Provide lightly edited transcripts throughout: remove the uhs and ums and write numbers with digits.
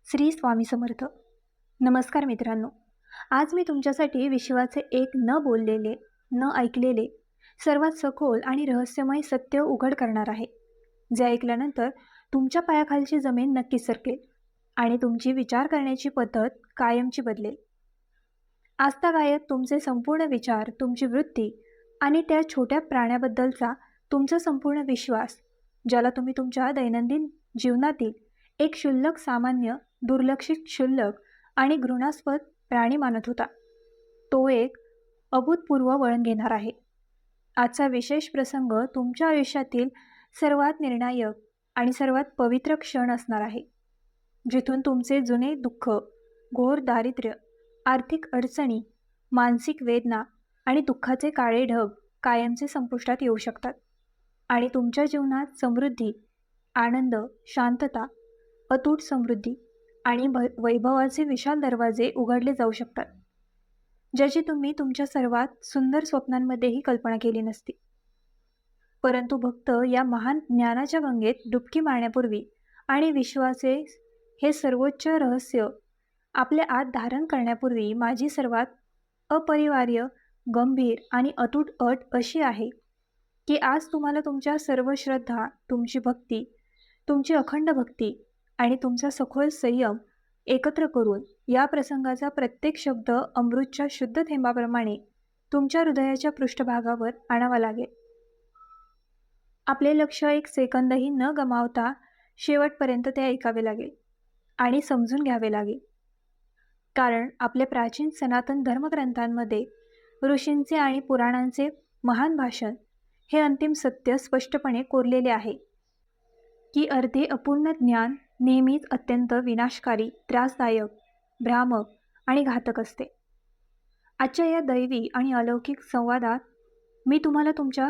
श्री स्वामी समर्थ. नमस्कार मित्रांनो. आज मी तुमच्यासाठी विश्वाचे एक न बोललेले, न ऐकलेले, सर्वात सखोल आणि रहस्यमय सत्य उघड करणार आहे, जे ऐकल्यानंतर तुमच्या पायाखालची जमीन नक्कीच सरकेल आणि तुमची विचार करण्याची पद्धत कायमची बदलेल. आजतागायत तुमचे संपूर्ण विचार, तुमची वृत्ती आणि त्या छोट्या प्राण्याबद्दलचा तुमचा संपूर्ण विश्वास, ज्याला तुम्ही तुमच्या दैनंदिन जीवनातील एक क्षुल्लक, सामान्य, दुर्लक्षित, क्षुल्लक आणि घृणास्पद प्राणी मानत होता, तो एक अभूतपूर्व वळण घेणार आहे. आजचा विशेष प्रसंग तुमच्या आयुष्यातील सर्वात निर्णायक आणि सर्वात पवित्र क्षण असणार आहे, जिथून तुमचे जुने दुःख, घोर दारिद्र्य, आर्थिक अडचणी, मानसिक वेदना आणि दुःखाचे काळे ढग कायमचे संपुष्टात येऊ शकतात आणि तुमच्या जीवनात समृद्धी, आनंद, शांतता, अतूट समृद्धी आणि वैभवाचे विशाल दरवाजे उघडले जाऊ शकतात, ज्याची तुम्ही तुमच्या सर्वात सुंदर स्वप्नांमध्येही कल्पना केली नसती. परंतु भक्त या महान ज्ञानाच्या गंगेत डुबकी मारण्यापूर्वी आणि विश्वाचे हे सर्वोच्च रहस्य आपल्या आत धारण करण्यापूर्वी माझी सर्वात अपरिवार्य, गंभीर आणि अतूट अट अशी आहे की आज तुम्हाला तुमच्या सर्व श्रद्धा, तुमची भक्ती, तुमची अखंड भक्ती आणि तुमचा सखोल संयम एकत्र करून या प्रसंगाचा प्रत्येक शब्द अमृतच्या शुद्ध थेंबाप्रमाणे तुमच्या हृदयाच्या पृष्ठभागावर आणावा लागेल. आपले लक्ष एक सेकंदही न गमावता शेवटपर्यंत ते ऐकावे लागेल आणि समजून घ्यावे लागेल, कारण आपल्या प्राचीन सनातन धर्मग्रंथांमध्ये ऋषींचे आणि पुराणांचे महान भाषण हे अंतिम सत्य स्पष्टपणे कोरलेले आहे की अर्धे अपूर्ण ज्ञान नेहमीच अत्यंत विनाशकारी, त्रासदायक, भ्रामक आणि घातक असते. आजच्या या दैवी आणि अलौकिक संवादात मी तुम्हाला तुमच्या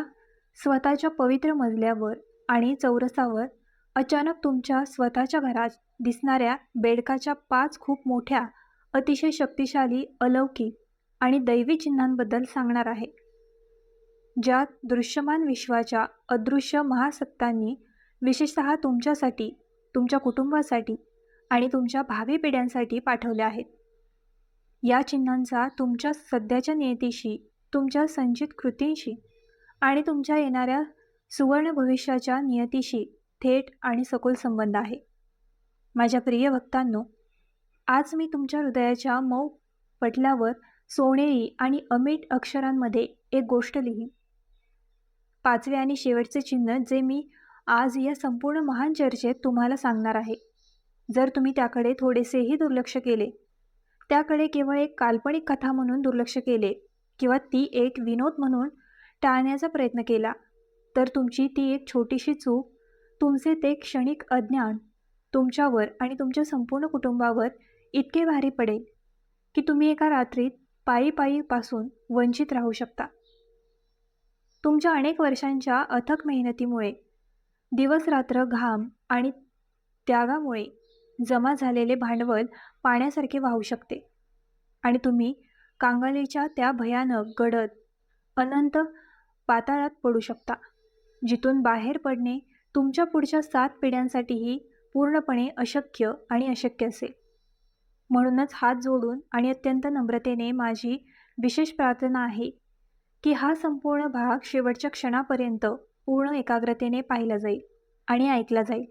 स्वतःच्या पवित्र मजल्यावर आणि चौरसावर अचानक तुमच्या स्वतःच्या घरात दिसणाऱ्या बेडकाच्या 5 खूप मोठ्या, अतिशय शक्तिशाली, अलौकिक आणि दैवी चिन्हांबद्दल सांगणार आहे, ज्यात दृश्यमान विश्वाच्या अदृश्य महासत्तांनी विशेषतः तुमच्यासाठी, तुमच्या कुटुंबासाठी आणि तुमच्या भावी पिढ्यांसाठी पाठवले आहेत. या चिन्हांचा तुमच्या सध्याच्या नियतीशी, तुमच्या संचित कृतींशी आणि तुमच्या येणाऱ्या सुवर्ण भविष्याच्या नियतीशी थेट आणि सखोल संबंध आहे. माझ्या प्रिय भक्तांनो, आज मी तुमच्या हृदयाच्या मऊ पटलावर सोनेरी आणि अमीट अक्षरांमध्ये एक गोष्ट लिहीन. 5वे आणि शेवटचे चिन्ह, जे मी आज या संपूर्ण महान चर्चेत तुम्हाला सांगणार आहे. जर तुम्ही त्याकडे थोडेसेही दुर्लक्ष केले, त्याकडे केवळ एक काल्पनिक कथा म्हणून दुर्लक्ष केले किंवा ती एक विनोद म्हणून टाळण्याचा प्रयत्न केला, तर तुमची ती एक छोटीशी चूक, तुमचे ते क्षणिक अज्ञान तुमच्यावर आणि तुमच्या संपूर्ण कुटुंबावर इतके भारी पडेल की तुम्ही एका रात्रीत पायीपायीपासून वंचित राहू शकता. तुमच्या अनेक वर्षांच्या अथक मेहनतीमुळे, दिवसरात्र घाम आणि त्यागामुळे जमा झालेले भांडवल पाण्यासारखे वाहू शकते आणि तुम्ही कांगालीच्या त्या भयानक, गडद, अनंत पाताळात पडू शकता, जिथून बाहेर पडणे तुमच्या पुढच्या 7 पिढ्यांसाठीही पूर्णपणे अशक्य आणि अशक्य असेल. म्हणूनच हात जोडून आणि अत्यंत नम्रतेने माझी विशेष प्रार्थना आहे की हा संपूर्ण भाग शेवटच्या क्षणापर्यंत पूर्ण एकाग्रतेने पाहिला जाईल आणि ऐकला जाईल,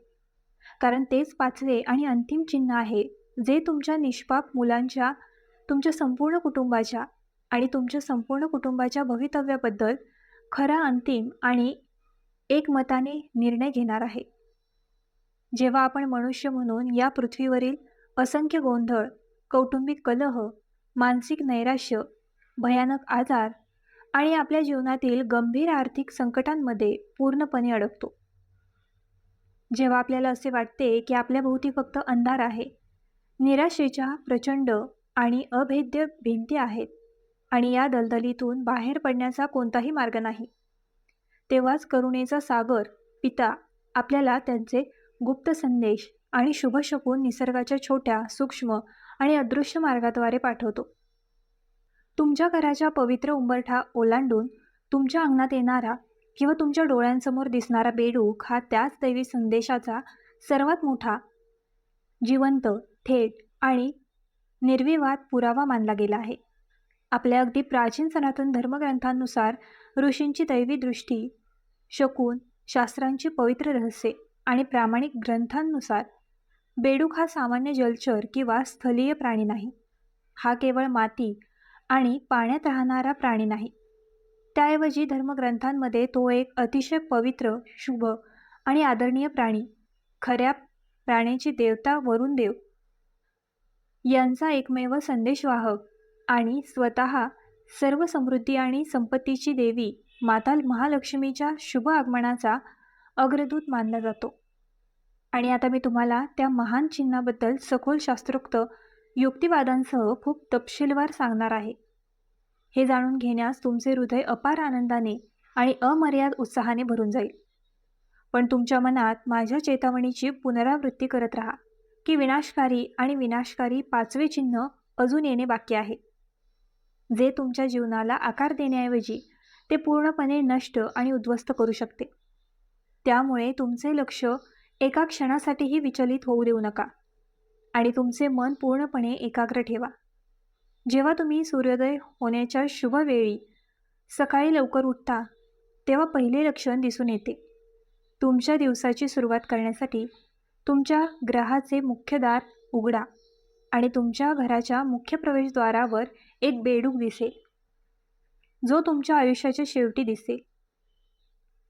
कारण तेच 5वे आणि अंतिम चिन्ह आहे, जे तुमच्या निष्पाप मुलांच्या, तुमच्या संपूर्ण कुटुंबाच्या आणि तुमच्या संपूर्ण कुटुंबाच्या भवितव्याबद्दल खरा, अंतिम आणि एकमताने निर्णय घेणार आहे. जेव्हा आपण मनुष्य म्हणून या पृथ्वीवरील असंख्य गोंधळ, कौटुंबिक कलह, मानसिक नैराश्य, भयानक आजार आणि आपल्या जीवनातील गंभीर आर्थिक संकटांमध्ये पूर्णपणे अडकतो, जेव्हा आपल्याला असे वाटते की आपल्याभोवती फक्त अंधार आहे, निराशेच्या प्रचंड आणि अभेद्य भिंती आहेत आणि या दलदलीतून बाहेर पडण्याचा कोणताही मार्ग नाही, तेव्हाच करुणेचा सागर, पिता, आपल्याला त्यांचे गुप्त संदेश आणि शुभशकून निसर्गाच्या छोट्या, सूक्ष्म आणि अदृश्य मार्गाद्वारे पाठवतो. तुमच्या घराच्या पवित्र उंबरठा ओलांडून तुमच्या अंगणात येणारा किंवा तुमच्या डोळ्यांसमोर दिसणारा बेडूक हा त्याच दैवी संदेशाचा सर्वात मोठा, जिवंत थेट आणि निर्विवाद पुरावा मानला गेला आहे. आपल्या अगदी प्राचीन सनातन धर्मग्रंथांनुसार ऋषींची दैवी दृष्टी, शकुन, शास्त्रांची पवित्र रहस्ये आणि प्रामाणिक ग्रंथांनुसार बेडूक हा सामान्य जलचर किंवा स्थलीय प्राणी नाही. हा केवळ माती आणि पाण्यात राहणारा प्राणी नाही. त्याऐवजी धर्मग्रंथांमध्ये तो एक अतिशय पवित्र, शुभ आणि आदरणीय प्राणी, खऱ्या प्राण्याची देवता वरुण देव यांचा एकमेव संदेशवाहक आणि स्वतः सर्व समृद्धी आणि संपत्तीची देवी माता महालक्ष्मीच्या शुभ आगमनाचा अग्रदूत मानला जातो. आणि आता मी तुम्हाला त्या महान चिन्हाबद्दल सखोल शास्त्रोक्त युक्तिवादांसह खूप तपशीलवार सांगणार आहे. हे जाणून घेण्यास तुमचे हृदय अपार आनंदाने आणि अमर्याद उत्साहाने भरून जाईल. पण तुमच्या मनात माझ्या चेतावणीची पुनरावृत्ती करत राहा की विनाशकारी 5वे चिन्ह अजून येणे बाकी आहे, जे तुमच्या जीवनाला आकार देण्याऐवजी ते पूर्णपणे नष्ट आणि उद्ध्वस्त करू शकते. त्यामुळे तुमचे लक्ष एका क्षणासाठीही विचलित होऊ देऊ नका आणि तुमचे मन पूर्णपणे एकाग्र ठेवा. जेव्हा तुम्ही सूर्योदय होण्याच्या शुभ वेळी सकाळी लवकर उठता, तेव्हा पहिले लक्षण दिसून येते. तुमच्या दिवसाची सुरुवात करण्यासाठी तुमच्या गृहाचे मुख्य दार उघडा आणि तुमच्या घराच्या मुख्य प्रवेशद्वारावर एक बेडूक दिसेल, जो तुमच्या आयुष्याच्या शेवटी दिसेल.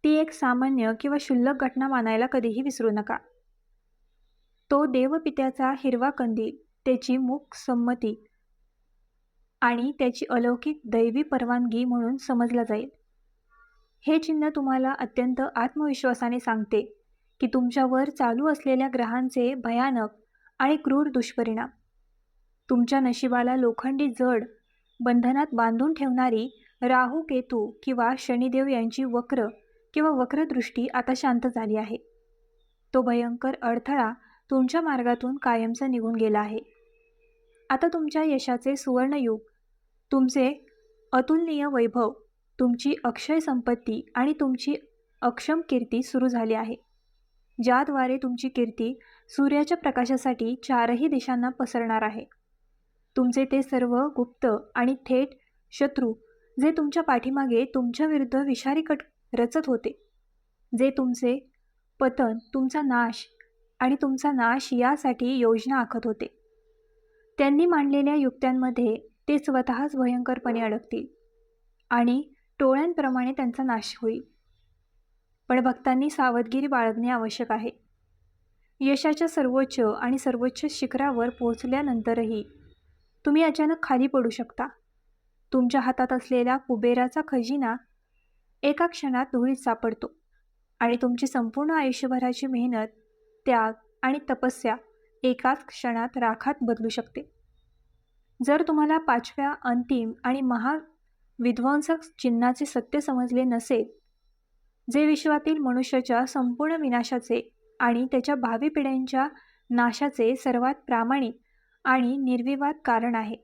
ती एक सामान्य किंवा क्षुल्लक घटना मानायला कधीही विसरू नका. तो देवपित्याचा हिरवा कंदील, त्याची मूक संमती आणि त्याची अलौकिक दैवी परवानगी म्हणून समजला जाईल. हे चिन्ह तुम्हाला अत्यंत आत्मविश्वासाने सांगते की तुमच्यावर चालू असलेल्या ग्रहांचे भयानक आणि क्रूर दुष्परिणाम, तुमच्या नशिबाला लोखंडी जड बंधनात बांधून ठेवणारी राहू, केतू किंवा शनिदेव यांची वक्रदृष्टी आता शांत झाली आहे. तो भयंकर अडथळा तुमच्या मार्गातून कायमचा निघून गेला आहे. आता तुमच्या यशाचे सुवर्णयुग, तुमचे अतुलनीय वैभव, तुमची अक्षय संपत्ती आणि तुमची अक्षम कीर्ती सुरू झाली आहे, ज्याद्वारे तुमची कीर्ती सूर्याच्या प्रकाशासाठी 4ही दिशांना पसरणार आहे. तुमचे ते सर्व गुप्त आणि थेट शत्रू, जे तुमच्या पाठीमागे तुमच्या विरुद्ध विषारी कट रचत होते, जे तुमचे पतन, तुमचा नाश यासाठी योजना आखत होते, त्यांनी मांडलेल्या युक्त्यांमध्ये ते स्वतःच भयंकरपणे अडकतील आणि टोळ्यांप्रमाणे त्यांचा नाश होईल. पण भक्तांनी सावधगिरी बाळगणे आवश्यक आहे. यशाच्या सर्वोच्च शिखरावर पोहोचल्यानंतरही तुम्ही अचानक खाली पडू शकता. तुमच्या हातात असलेला कुबेराचा खजिना एका क्षणात धुळीत सापडतो आणि तुमची संपूर्ण आयुष्यभराची मेहनत, त्याग आणि तपस्या एकाच क्षणात राखात बदलू शकते. जर तुम्हाला 5व्या अंतिम आणि महाविध्वंसक चिन्हाचे सत्य समजले नसेल, जे विश्वातील मनुष्याच्या संपूर्ण विनाशाचे आणि त्याच्या भावी पिढ्यांच्या नाशाचे सर्वात प्रामाणिक आणि निर्विवाद कारण आहे,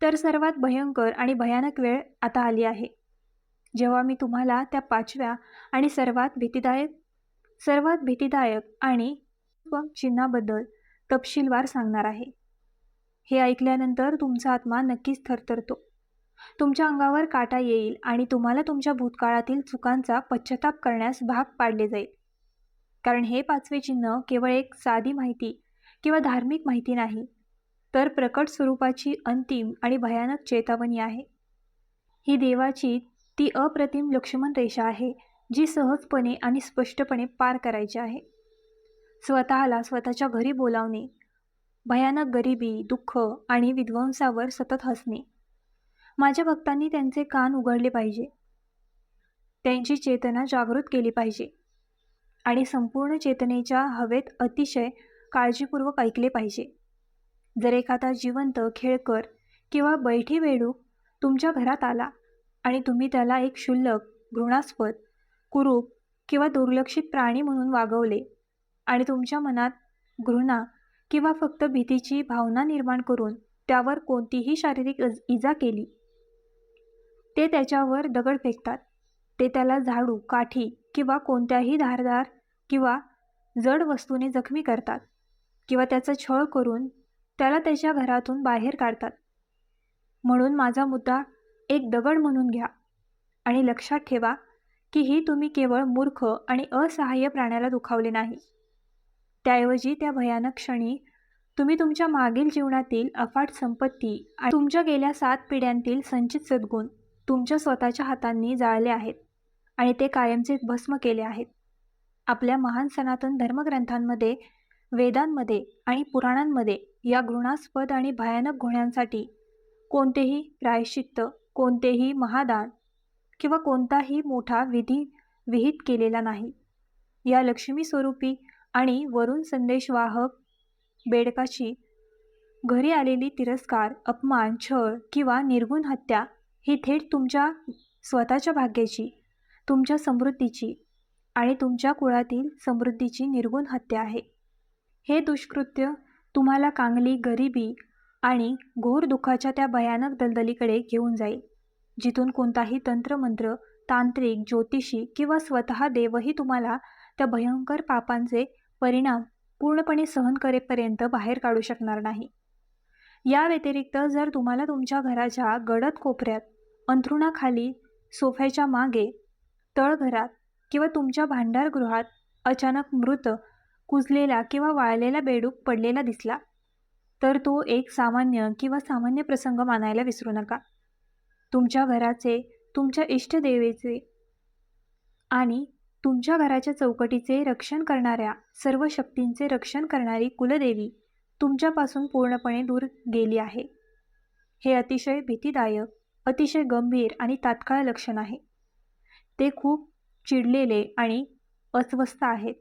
तर सर्वात भयंकर आणि भयानक वेळ आता आली आहे, जेव्हा मी तुम्हाला त्या 5व्या आणि सर्वात भीतिदायक आणि चिन्हाबद्दल तपशीलवार सांगणार आहे. हे ऐकल्यानंतर तुमचा आत्मा नक्कीच थरथरतो. तुमच्या अंगावर काटा येईल आणि तुम्हाला तुमच्या भूतकाळातील चुकांचा पश्चाताप करण्यास भाग पाडले जाईल. कारण हे 5वे चिन्ह केवळ एक साधी माहिती किंवा धार्मिक माहिती नाही, तर प्रकट स्वरूपाची अंतिम आणि भयानक चेतावणी आहे. ही देवाची ती अप्रतिम लक्ष्मण रेषा आहे, जी सहजपणे आणि स्पष्टपणे पार करायची आहे. स्वतःच्या घरी बोलावणे, भयानक गरिबी, दुःख आणि विध्वंसावर सतत हसणे. माझ्या भक्तांनी त्यांचे कान उघडले पाहिजे, त्यांची चेतना जागृत केली पाहिजे आणि संपूर्ण चेतनेच्या हवेत अतिशय काळजीपूर्वक ऐकले पाहिजे. जर एखादा जिवंत, खेळकर किंवा बैठी बेडूक तुमच्या घरात आला आणि तुम्ही त्याला एक क्षुल्लक, घृणास्पद, कुरूप किंवा दुर्लक्षित प्राणी म्हणून वागवले आणि तुमच्या मनात घृणा किंवा फक्त भीतीची भावना निर्माण करून त्यावर कोणतीही शारीरिक इजा केली, ते त्याच्यावर दगड फेकतात. ते त्याला झाडू, काठी किंवा कोणत्याही धारदार किंवा जड वस्तूने जखमी करतात. किंवा त्याचा छळ करून त्याला त्याच्या घरातून बाहेर काढतात. म्हणून माझा मुद्दा एक दगड म्हणून घ्या आणि लक्षात ठेवा की ही तुम्ही केवळ मूर्ख आणि असहाय्य प्राण्याला दुखावले नाही. त्याऐवजी त्या भयानक क्षणी तुम्ही तुमच्या मागील जीवनातील अफाट संपत्ती आणि तुमच्या गेल्या 7 पिढ्यांतील संचित सद्गुण तुमच्या स्वतःच्या हातांनी जाळले आहेत आणि ते कायमचे भस्म केले आहेत. आपल्या महान सनातन धर्मग्रंथांमध्ये, वेदांमध्ये आणि पुराणांमध्ये या घृणास्पद आणि भयानक गुन्ह्यांसाठी कोणतेही प्रायश्चित्त, कोणतेही महादान किंवा कोणताही मोठा विधी विहित केलेला नाही. या लक्ष्मी स्वरूपी आणि वरून संदेशवाहक बेडकाची घरी आलेली तिरस्कार, अपमान, छळ किंवा निर्घृण हत्या ही थेट तुमच्या स्वतःच्या भाग्याची, तुमच्या समृद्धीची आणि तुमच्या कुळातील समृद्धीची निर्घृण हत्या आहे. हे दुष्कृत्य तुम्हाला कांगली, गरिबी आणि घोर दुःखाच्या त्या भयानक दलदलीकडे घेऊन जाईल, जिथून कोणताही तंत्रमंत्र, तांत्रिक, ज्योतिषी किंवा स्वतः देवही तुम्हाला त्या भयंकर पापांचे परिणाम पूर्णपणे सहन करेपर्यंत बाहेर काढू शकणार नाही. या व्यतिरिक्त जर तुम्हाला तुमच्या घराच्या गडद कोपऱ्यात, अंथरुणाखाली, सोफ्याच्या मागे, तळघरात किंवा तुमच्या भांडारगृहात अचानक मृत, कुजलेला किंवा वाळलेला बेडूक पडलेला दिसला, तर तो एक सामान्य किंवा सामान्य प्रसंग मानायला विसरू नका. तुमच्या घराचे, तुमच्या इष्टदेवेचे आणि तुमच्या घराच्या चौकटीचे रक्षण करणाऱ्या सर्व शक्तींचे रक्षण करणारी कुलदेवी तुमच्यापासून पूर्णपणे दूर गेली आहे. हे अतिशय भीतीदायक, अतिशय गंभीर आणि तात्काळ लक्षण आहे. ते खूप चिडलेले आणि अस्वस्थ आहेत.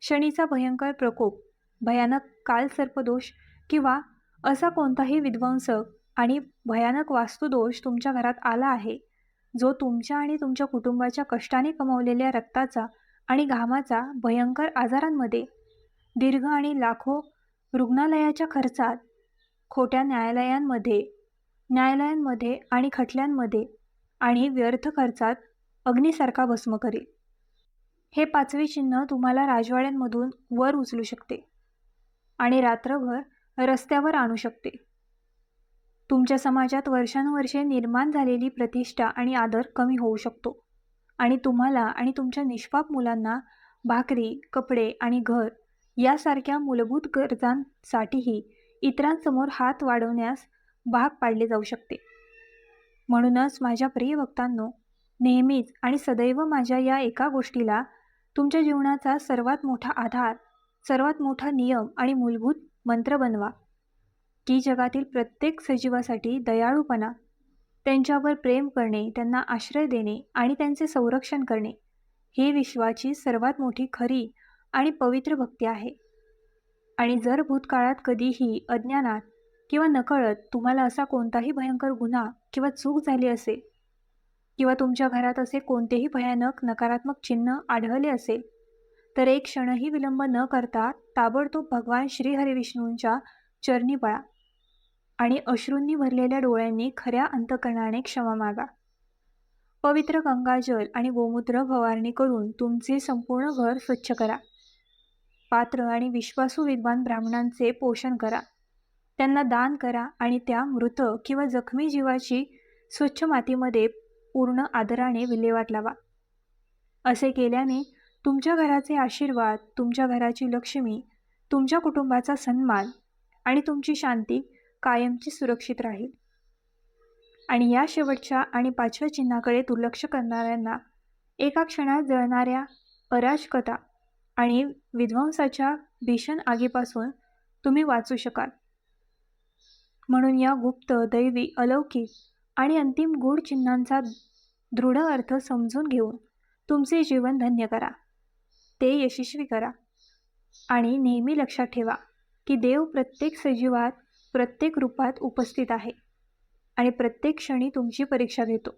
शनीचा भयंकर प्रकोप, भयानक कालसर्पदोष किंवा असा कोणताही विध्वंसक आणि भयानक वास्तुदोष तुमच्या घरात आला आहे, जो तुमच्या आणि तुमच्या कुटुंबाच्या कष्टाने कमावलेल्या रक्ताचा आणि घामाचा भयंकर आजारांमध्ये, दीर्घ आणि लाखो रुग्णालयाच्या खर्चात, खोट्या न्यायालयांमध्ये आणि खटल्यांमध्ये आणि व्यर्थ खर्चात अग्नीसारखा भस्म करेल. हे 5वे चिन्ह तुम्हाला राजवाड्यांमधून वर उचलू शकते आणि रात्रभर रस्त्यावर आणू शकते. तुमच्या समाजात वर्षानुवर्षे निर्माण झालेली प्रतिष्ठा आणि आदर कमी होऊ शकतो आणि तुम्हाला आणि तुमच्या निष्पाप मुलांना भाकरी, कपडे आणि घर यासारख्या मूलभूत गरजांसाठीही इतरांसमोर हात वाढवण्यास भाग पाडले जाऊ शकते. म्हणूनच माझ्या प्रिय भक्तांनो, नेहमीच आणि सदैव माझ्या या एका गोष्टीला तुमच्या जीवनाचा सर्वात मोठा आधार, सर्वात मोठा नियम आणि मूलभूत मंत्र बनवा की जगातील प्रत्येक सजीवासाठी दयाळूपणा, त्यांच्यावर प्रेम करणे, त्यांना आश्रय देणे आणि त्यांचे संरक्षण करणे ही विश्वाची सर्वात मोठी खरी आणि पवित्र भक्ती आहे. आणि जर भूतकाळात कधीही अज्ञानात किंवा नकळत तुम्हाला असा कोणताही भयंकर गुन्हा किंवा चूक झाली असेल किंवा तुमच्या घरात असे कोणतेही भयानक नकारात्मक चिन्ह आढळले असेल, तर एक क्षणही विलंब न करता ताबडतोब भगवान श्री हरिविष्णूंच्या चरणी पळा आणि अश्रूंनी भरलेल्या डोळ्यांनी खऱ्या अंतःकरणाने क्षमा मागा. पवित्र गंगाजल आणि गोमूत्र फवारणी करून तुमचे संपूर्ण घर स्वच्छ करा. पात्र आणि विश्वासू विद्वान ब्राह्मणांचे पोषण करा, त्यांना दान करा आणि त्या मृत किंवा जखमी जीवाची स्वच्छ मातीमध्ये पूर्ण आदराने विल्हेवाट लावा. असे केल्याने तुमच्या घराचे आशीर्वाद, तुमच्या घराची लक्ष्मी, तुमच्या कुटुंबाचा सन्मान आणि तुमची शांती कायमची सुरक्षित राहील. आणि या शेवटच्या आणि 5व्या चिन्हाकडे दुर्लक्ष करणाऱ्यांना एका क्षणात जळणाऱ्या अराजकता आणि विध्वंसाच्या भीषण आगीपासून तुम्ही वाचू शकाल. म्हणून या गुप्त, दैवी, अलौकिक आणि अंतिम गूढ चिन्हांचा दृढ अर्थ समजून घेऊन तुमचे जीवन धन्य करा, ते यशस्वी करा. आणि नेहमी लक्षात ठेवा की देव प्रत्येक सजीवात, प्रत्येक रूपात उपस्थित आहे आणि प्रत्येक क्षणी तुमची परीक्षा घेतो.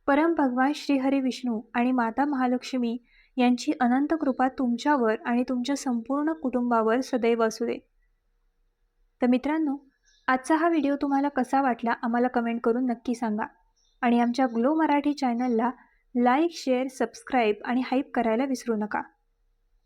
परम भगवान श्रीहरी विष्णू आणि माता महालक्ष्मी यांची अनंत कृपा तुमच्यावर आणि तुमच्या संपूर्ण कुटुंबावर सदैव असू दे. तर मित्रांनो, आजचा हा व्हिडिओ तुम्हाला कसा वाटला आम्हाला कमेंट करून नक्की सांगा आणि आमच्या ग्लो मराठी चॅनलला लाईक, शेअर, सबस्क्राईब आणि हाईप करायला विसरू नका.